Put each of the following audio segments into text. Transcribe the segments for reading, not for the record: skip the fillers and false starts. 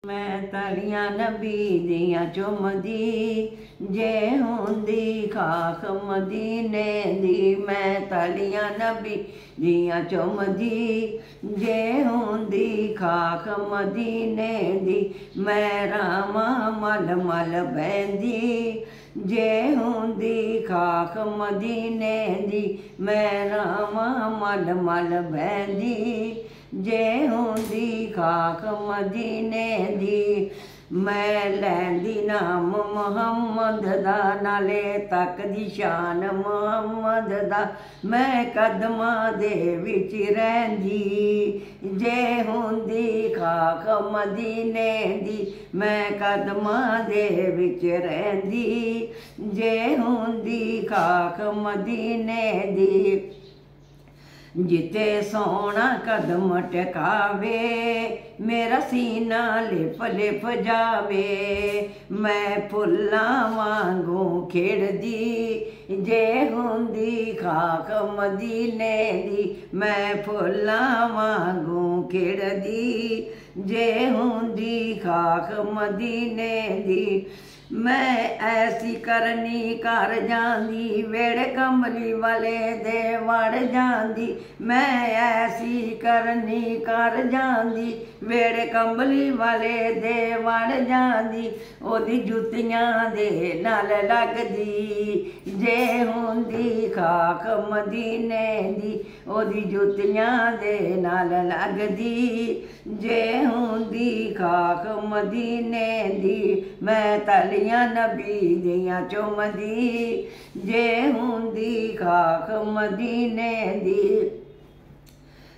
मैं तलियां नबी दियां चुमदी जे हुंदी खाक मदीने दी। मैं तलियां नबी दियां चुमदी जे हुंदी खाक मदीने दी। मैं रामा मल मल बहंदी जे हुंदी खाक मदीने दी। मैं रामा मल मल बहंदी जे हुंदी खाक मदीने दी। मैं लैंदी नाम मुहम्मद दा नाले तकदी शान मुहम्मद दा। मैं कदमां दे विच रहिंदी जे हुंदी खाक मदीने दी। मैं कदमां दे विच रहिंदी जे हुंदी खाक मदीने दी। जिते सोना कदम टकावे मेरा सीना लिप लिप जावे। मैं फुल्लां वांगू खिड़दी जे हुंदी खाक मदीने दी। मैं फुल्लां वांगू खिड़दी जे हुंदी खाक मदीने दी। मैं ऐसी करनी कर जांदी वेड़ कमली वाले दे वड़ जांदी। मैं ऐसी करनी कर जांदी वेड़ कमली वाले दे वड़ जांदी। ओदी जुत्तियां दे नाल लगदी जे हुंदी खाक मदीने दी। ओदी जुत्तियां दे नाल लगदी जे हुंदी खाक मदीने दी। मैं तलियां नबी दियां चुमदी जे हुंदी खाक मदीने दी।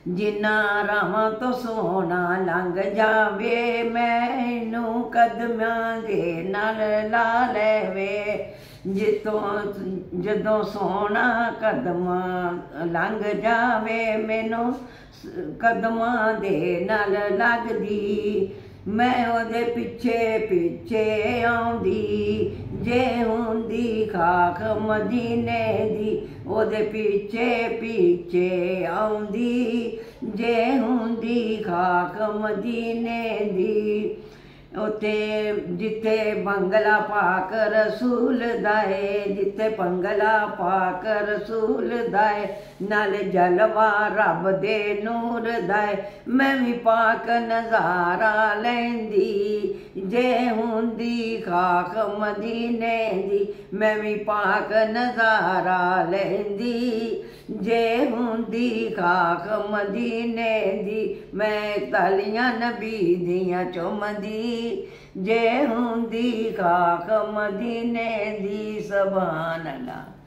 जिन्ना रावां तो सोना लंघ जावे मैनू कदमां दे नाल ला लैवे। जदों सोना कदमां लंघ जावे मैनू कदमां दे नाल लगदी। मैं ओदे पिछे पिछे आउंदी जे हुंदी खाक मदीने दी। ओदे पिछे पिछे आउंदी जे हुंदी खाक मदीने दी। उत्ते जिथे बंगला पाक रसूल दाए जिथे बंगला पाक रसूल दाए नाले जलवा रब दे नूर दाए। मैं भी पाक नज़ारा लैंदी जे हुंदी खाक मदीने दी। मैं भी पाक नज़ारा लैंदी जे हुंदी खाक मदीने दी। मैं तलियां नबी दियां चुमदी जे हुंदी खाक मदीने दी। सुभान अल्लाह।